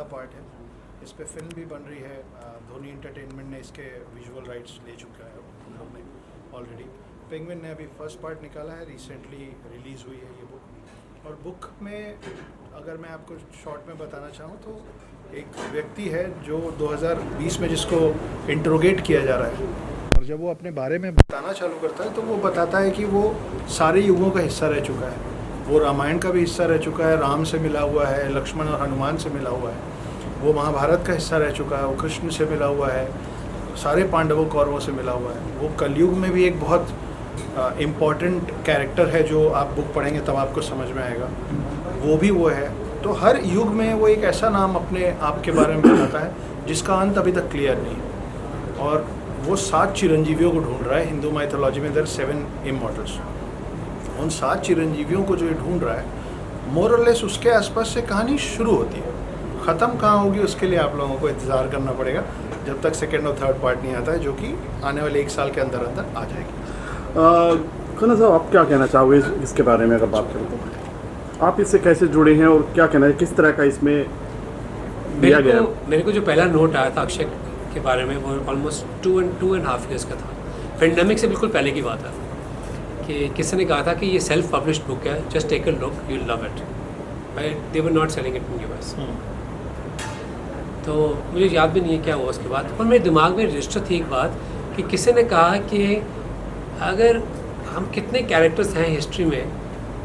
बड़ा पार्ट है। इस पे फिल्म भी बन रही है, धोनी एंटरटेनमेंट ने इसके विजुअल राइट्स ले चुका है उन लोग ने ऑलरेडी। पेंगुइन ने अभी फर्स्ट पार्ट निकाला है, रिसेंटली रिलीज़ हुई है ये बुक। और बुक में अगर मैं आपको शॉर्ट में बताना चाहूँ तो एक व्यक्ति है जो 2020 में जिसको इंट्रोगेट किया जा रहा है, और जब वो अपने बारे में बताना चालू करता है तो वो बताता है कि वो सारे युगों का हिस्सा रह चुका है। वो रामायण का भी हिस्सा रह चुका है, राम से मिला हुआ है, लक्ष्मण और हनुमान से मिला हुआ है। वो महाभारत का हिस्सा रह चुका है, वो कृष्ण से मिला हुआ है, सारे पांडवों कौरवों से मिला हुआ है। वो कलयुग में भी एक बहुत इम्पॉर्टेंट कैरेक्टर है, जो आप बुक पढ़ेंगे तब आपको समझ में आएगा। वो भी वो है। तो हर युग में वो एक ऐसा नाम अपने आप के बारे में बताता है जिसका अंत अभी तक क्लियर नहीं है। और वो 7 चिरंजीवियों को ढूंढ रहा है। हिंदू माइथोलॉजी में देयर 7 इमॉर्टल्स। उन 7 चिरंजीवियों को जो ये ढूंढ रहा है, मोर और लेस उसके आसपास से कहानी शुरू होती है। ख़त्म कहाँ होगी उसके लिए आप लोगों को इंतज़ार करना पड़ेगा जब तक सेकेंड और थर्ड पार्ट नहीं आता है, जो कि आने वाले 1 साल के अंदर अंदर आ जाएगी। खन्ना साहब, आप क्या कहना चाहोगे इसके बारे में? अगर बात करें तो आप इससे कैसे जुड़े हैं और क्या कहना है, किस तरह का इसमें दिया गया? मेरे को जो पहला नोट आया था अक्षय के बारे में वो ऑलमोस्ट 2.5 ईयर्स का था। पेंडेमिक से बिल्कुल पहले की बात है कि किसी ने कहा था कि ये सेल्फ पब्लिश्ड बुक है, just take a look, you will love it. But they were not selling it in US. तो मुझे याद भी नहीं है क्या हुआ उसके बाद, पर मेरे दिमाग में रजिस्टर थी एक बात कि किसी ने कहा कि अगर हम कितने कैरेक्टर्स हैं हिस्ट्री में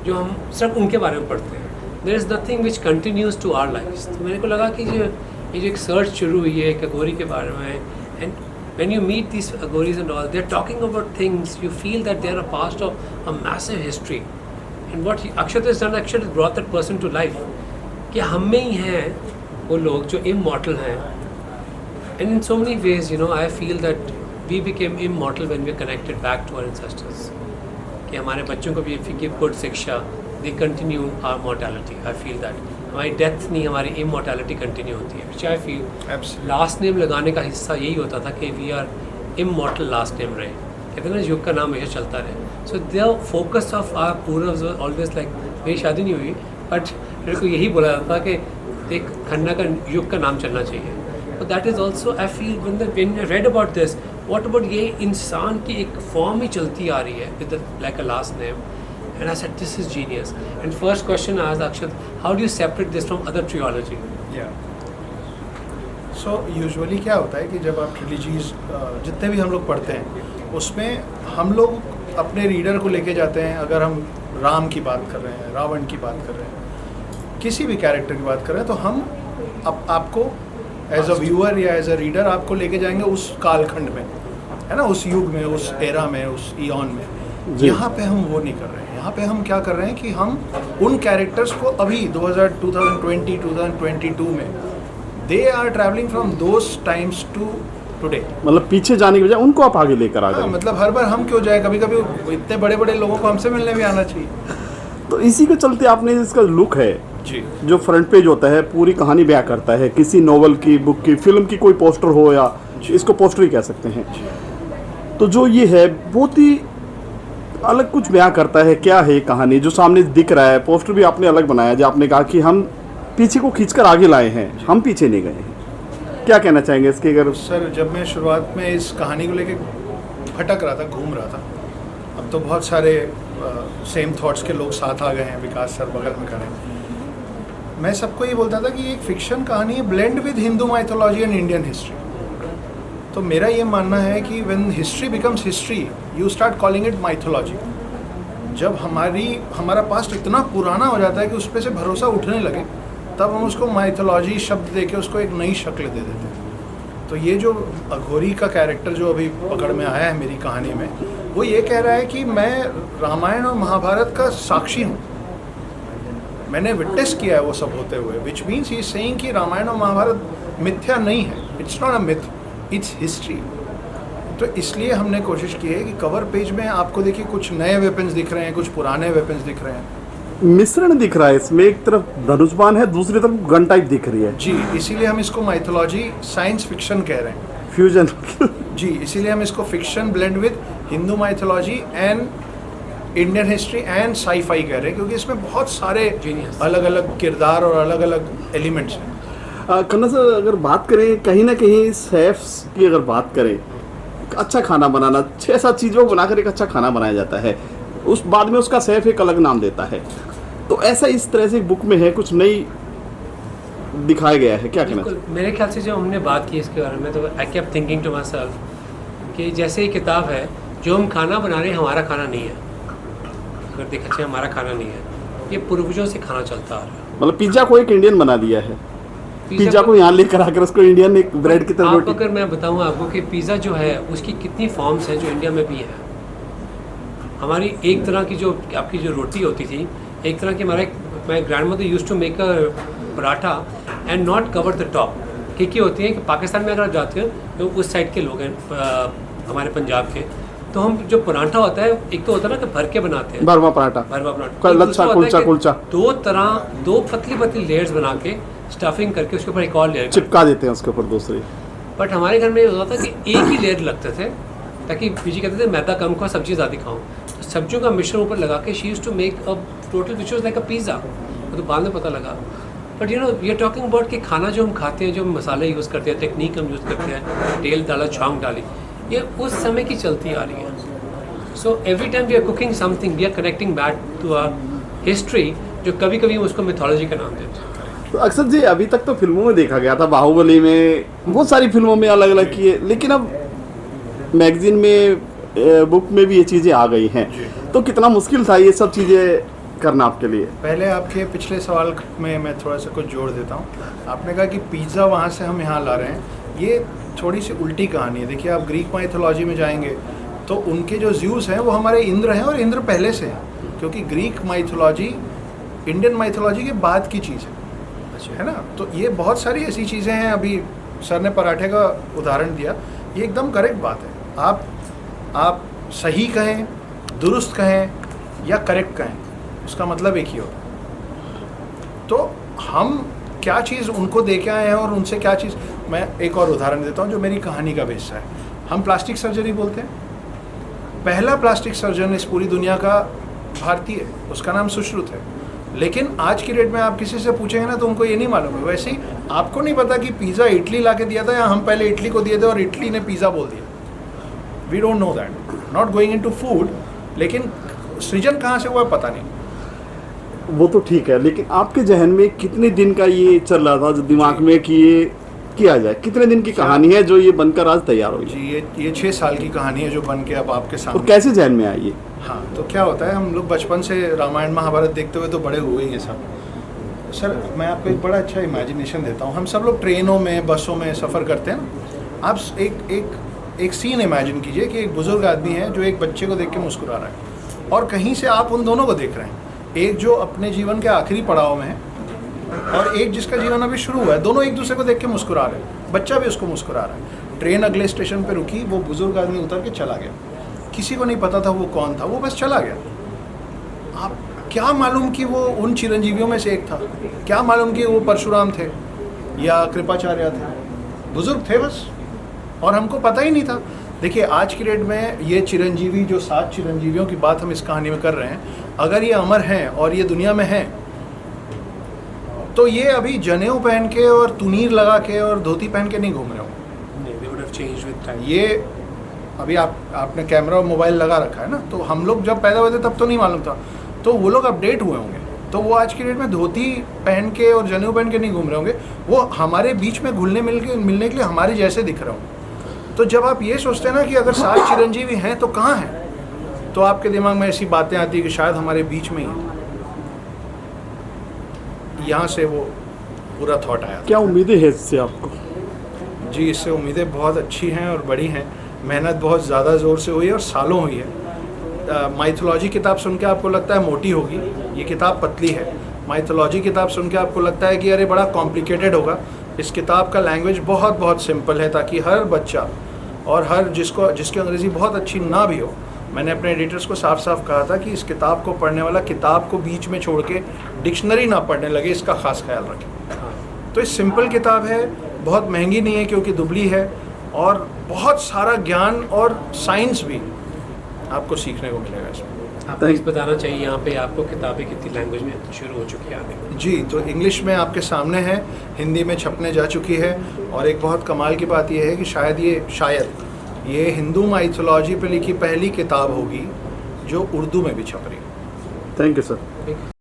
जो हम सिर्फ उनके बारे में पढ़ते हैं, there is nothing which continues to our life. तो मेरे को लगा कि ये जो एक सर्च शुरू हुई है एक अघोरी के बारे में, and when you meet these Aghoris and all, they're talking about things, you feel that they're a part of a massive history. And what Akshat has done, Akshat has brought that person to life. कि हम में ही हैं वो लोग जो immortal हैं. And in so many ways, you know, I feel that we became immortal when we connected back to our ancestors. कि हमारे बच्चों को भी if we give good शिक्षा, they continue our mortality. I feel that. हमारी death नहीं, हमारी immortality continue होती है, which I feel last name लगाने का हिस्सा यही होता था कि we are immortal last name रहे। कहते हैं ना युग का नाम हमेशा चलता रहे। So the focus of our पूर्वज ऑलवेज लाइक, मेरी शादी नहीं हुई बट मेरे को यही बोला जाता कि एक खन्ना का युग का नाम चलना चाहिए। तो that is also I feel when I read about this, what about ये इंसान की एक फॉर्म ही चलती आ रही है with like a last name. And I said, this is genius. And first question I asked Akshat, how do you separate this from other trilogy? Yeah. So usually क्या होता है कि जब आप ट्रिलॉजीज जितने भी हम लोग पढ़ते हैं उसमें हम लोग अपने रीडर को लेके जाते हैं। अगर हम राम की बात कर रहे हैं, रावण की बात कर रहे हैं, किसी भी कैरेक्टर की बात कर रहे हैं, तो हम आपको एज अ व्यूअर या एज अ रीडर आपको लेके जाएंगे उस कालखंड में, है ना, उस युग में, उस एरा में, उस ईऑन में। यहाँ पे हम वो नहीं कर रहे हैं। यहाँ पे हम क्या कर रहे हैं कि हम उन कैरेक्टर्स को अभी 2022 में they are travelling from those times to today. मतलब पीछे जाने की बजाय उनको आप आगे लेकर आ जाए। मतलब हर बार हम क्यों जाए, कभी कभी इतने बड़े बड़े लोगों को हमसे मिलने भी आना चाहिए। तो इसी के चलते आपने इसका लुक है जी, जो फ्रंट पेज होता है पूरी कहानी बयां करता है, किसी नॉवल की, बुक की, फिल्म की कोई पोस्टर हो, या इसको पोस्टर ही कह सकते हैं। तो जो ये है बहुत ही अलग कुछ बयां करता है। क्या है कहानी जो सामने दिख रहा है? पोस्टर भी आपने अलग बनाया, जो आपने कहा कि हम पीछे को खींचकर आगे लाए हैं, हम पीछे नहीं गए हैं। क्या कहना चाहेंगे इसके? अगर सर, जब मैं शुरुआत में इस कहानी को लेके भटक रहा था, घूम रहा था, अब तो बहुत सारे सेम थॉट्स के लोग साथ आ गए हैं। विकास सर बगल में खड़े हैं। मैं सबको ये बोलता था कि एक फिक्शन कहानी है blend with Hindu mythology and Indian history. तो मेरा ये मानना है कि when history becomes history you start calling it mythology. जब हमारा पास्ट इतना पुराना हो जाता है कि उस पर से भरोसा उठने लगे, तब हम उसको माइथोलॉजी शब्द देके उसको एक नई शक्ल दे देते हैं। तो ये जो अघोरी का कैरेक्टर जो अभी पकड़ में आया है मेरी कहानी में, वो ये कह रहा है कि मैं रामायण और महाभारत का साक्षी हूँ, मैंने विटनेस किया है वो सब होते हुए। Which means he is saying कि रामायण और महाभारत मिथ्या नहीं है, it's not a myth, it's history. तो इसलिए हमने कोशिश की है कि कवर पेज में आपको देखिए कुछ नए वेपन्स दिख रहे हैं, कुछ पुराने वेपन्स दिख रहे हैं, मिश्रण दिख रहा है इसमें। एक तरफ धनुष्बाण है, दूसरी तरफ गन टाइप दिख रही है। जी, इसीलिए हम इसको माइथोलॉजी साइंस फिक्शन कह रहे हैं, फ्यूजन। जी, इसीलिए हम इसको fiction blend with Hindu mythology and Indian history and sci-fi कह रहे हैं, क्योंकि इसमें बहुत सारे अलग अलग किरदार और अलग अलग एलिमेंट्स हैं। कन्ना सर, अगर बात करें कहीं ना कहीं शेफ्स की, अगर बात करें अच्छा खाना बनाना, 6-7 चीज़ों को बनाकर एक अच्छा खाना बनाया जाता है, उस बाद में उसका शेफ एक अलग नाम देता है। तो ऐसा इस तरह से बुक में है, कुछ नई दिखाया गया है, क्या कहना बिल्कुल, मेरे ख्याल से जो हमने बात की इसके बारे में, तो I kept thinking to my myself जैसे ये किताब है, जो हम खाना बना रहे हैं हमारा खाना नहीं है, अगर देखा जाए हमारा खाना नहीं है, ये पूर्वजों से खाना चलता आ रहा है। मतलब पिज्जा को एक इंडियन बना दिया है, पिज्जा को यहाँ लेकर आकर उसको इंडियन एक ब्रेड की तरह आप रोटी। अगर मैं बताऊँ आपको कि पिज़्ज़ा जो है उसकी कितनी फॉर्म्स हैं जो इंडिया में भी है। हमारी एक तरह की जो आपकी जो रोटी होती थी, एक तरह की my grandmother use to make a paratha and not cover the top. क्या होती है कि पाकिस्तान में अगर आप जाते हैं तो उस साइड के लोग हैं हमारे पंजाब के, तो हम जो पराठा होता है, एक तो होता है ना कि भर के बनाते हैं, भरवा पराठा, भरवा पराठा, का एक लच्छा, दूसरा होता है कुलचा कि दो पतली पतली लेयर्स बना के स्टफिंग करके उसके ऊपर एक और लेयर चिपका देते हैं उसके ऊपर दूसरी। बट हमारे घर में ये होता था कि एक ही लेयर लगते थे, ताकि बीजी कहते थे मैदा कम खाओ, सब्जी ज़्यादा खाओ, तो सब्जियों का मिश्रण ऊपर लगा के she used to make a total which was like a pizza. तो बाद में पता लगा, but you know we are talking about कि खाना जो हम खाते हैं, जो मसाले यूज़ करते हैं, टेक्निक हम यूज़ करते हैं, तेल डाला, छौंक डाली, ये उस समय की चलती आ रही है। So every time we are cooking something, we are connecting back to a history, जो कभी कभी उसको मिथोलॉजी का नाम देते हैं। तो अक्सर जी अभी तक तो फिल्मों में देखा गया था, बाहुबली में, बहुत सारी फिल्मों में अलग अलग किए, लेकिन अब मैगजीन में, बुक में भी ये चीज़ें आ गई हैं, तो कितना मुश्किल था ये सब चीज़ें करना आपके लिए? पहले आपके पिछले सवाल में मैं थोड़ा सा कुछ जोड़ देता हूँ। आपने कहा कि पिज़्ज़ा वहाँ से हम यहाँ ला रहे हैं, ये थोड़ी सी उल्टी कहानी है। देखिए, आप ग्रीक माइथोलॉजी में जाएंगे तो उनके जो ज़्यूस हैं वो हमारे इंद्र हैं, और इंद्र पहले से हैं, क्योंकि ग्रीक माइथोलॉजी इंडियन माइथोलॉजी के बाद की चीज़ है ना। तो ये बहुत सारी ऐसी चीज़ें हैं। अभी सर ने पराठे का उदाहरण दिया, ये एकदम करेक्ट बात है। आप सही कहें, दुरुस्त कहें या करेक्ट कहें, उसका मतलब एक ही होता है। तो हम क्या चीज़ उनको दे के आए हैं और उनसे क्या चीज़, मैं एक और उदाहरण देता हूँ जो मेरी कहानी का हिस्सा है। हम प्लास्टिक सर्जरी बोलते हैं, पहला प्लास्टिक सर्जन इस पूरी दुनिया का भारतीय है, उसका नाम सुश्रुत है। लेकिन आज की डेट में आप किसी से पूछेंगे ना तो उनको ये नहीं मालूम है। वैसे ही आपको नहीं पता कि पिज़्ज़ा इटली ला के दिया था या हम पहले इटली को दिए थे और इटली ने पिज़्ज़ा बोल दिया। We don't know that, not going into food, लेकिन सृजन कहाँ से हुआ पता नहीं। वो तो ठीक है, लेकिन आपके जहन में कितने दिन का ये चल रहा था जो दिमाग में कि ये किया जाए? कितने दिन की कहानी है जो ये बनकर आज तैयार हुई? जी, ये 6 साल की कहानी है जो बन के अब आपके और सामने। कैसे जहन में आई ये? हाँ, तो क्या होता है, हम लोग बचपन से रामायण महाभारत देखते हुए तो बड़े हुए ही हैं सब। सर, मैं आपको एक बड़ा अच्छा इमेजिनेशन देता हूँ। हम सब लोग ट्रेनों में, बसों में सफ़र करते हैं ना। आप एक सीन इमेजिन कीजिए कि एक बुज़ुर्ग आदमी है जो एक बच्चे को देख के मुस्कुरा रहा है, और कहीं से आप उन दोनों को देख रहे हैं, एक जो अपने जीवन के आखिरी पड़ाव में है और एक जिसका जीवन अभी शुरू हुआ है। दोनों एक दूसरे को देख के मुस्कुरा रहे हैं, बच्चा भी उसको मुस्कुरा रहा है। ट्रेन अगले स्टेशन पे रुकी, वो बुजुर्ग आदमी उतर के चला गया। किसी को नहीं पता था वो कौन था, वो बस चला गया। आप क्या मालूम कि वो उन चिरंजीवियों में से एक था? क्या मालूम कि वो परशुराम थे या कृपाचार्य थे? बुजुर्ग थे बस, और हमको पता ही नहीं था। देखिए, आज की डेट में ये चिरंजीवी, जो 7 चिरंजीवियों की बात हम इस कहानी में कर रहे हैं, अगर ये अमर हैं और ये दुनिया में हैं, तो ये अभी जनेऊ पहन के और तुनीर लगा के और धोती पहन के नहीं घूम रहे हो। ये अभी आपने कैमरा और मोबाइल लगा रखा है ना, तो हम लोग जब पैदा हुए थे तब तो नहीं मालूम था, तो वो लोग अपडेट हुए होंगे, तो वो आज की डेट में धोती पहन के और जनेऊ पहन के नहीं घूम रहे होंगे। वो हमारे बीच में मिलने के लिए हमारे जैसे दिख रहे होंगे। तो जब आप ये सोचते हैं ना कि अगर 7 चिरंजीवी हैं तो कहाँ हैं, तो आपके दिमाग में ऐसी बातें आती है कि शायद हमारे बीच में ही। यहाँ से वो पूरा थॉट आया। क्या उम्मीदें हैं इससे आपको? जी, इससे उम्मीदें बहुत अच्छी हैं और बड़ी हैं। मेहनत बहुत ज़्यादा ज़ोर से हुई है और सालों हुई है। माइथोलॉजी किताब सुन के आपको लगता है मोटी होगी, ये किताब पतली है। माइथोलॉजी किताब सुन के आपको लगता है कि अरे बड़ा कॉम्प्लिकेटेड होगा। इस किताब का लैंग्वेज बहुत बहुत सिंपल है, ताकि हर बच्चा और हर जिसकी अंग्रेज़ी बहुत अच्छी ना भी हो। मैंने अपने एडिटर्स को साफ साफ कहा था कि इस किताब को पढ़ने वाला किताब को बीच में छोड़ के डिक्शनरी ना पढ़ने लगे, इसका ख़ास ख्याल रखें। तो ये सिंपल किताब है, बहुत महंगी नहीं है क्योंकि दुबली है, और बहुत सारा ज्ञान और साइंस भी आपको सीखने को मिलेगा इसमें। आप प्लीज़ बताना चाहिए यहाँ पे आपको किताबें कितनी लैंग्वेज में शुरू हो चुकी है आने। जी, तो इंग्लिश में आपके सामने है, हिंदी में छपने जा चुकी है, और एक बहुत कमाल की बात यह है कि शायद ये हिंदू माइथोलॉजी पे लिखी पहली किताब होगी जो उर्दू में भी छप रही है। Thank you sir. ठीक है।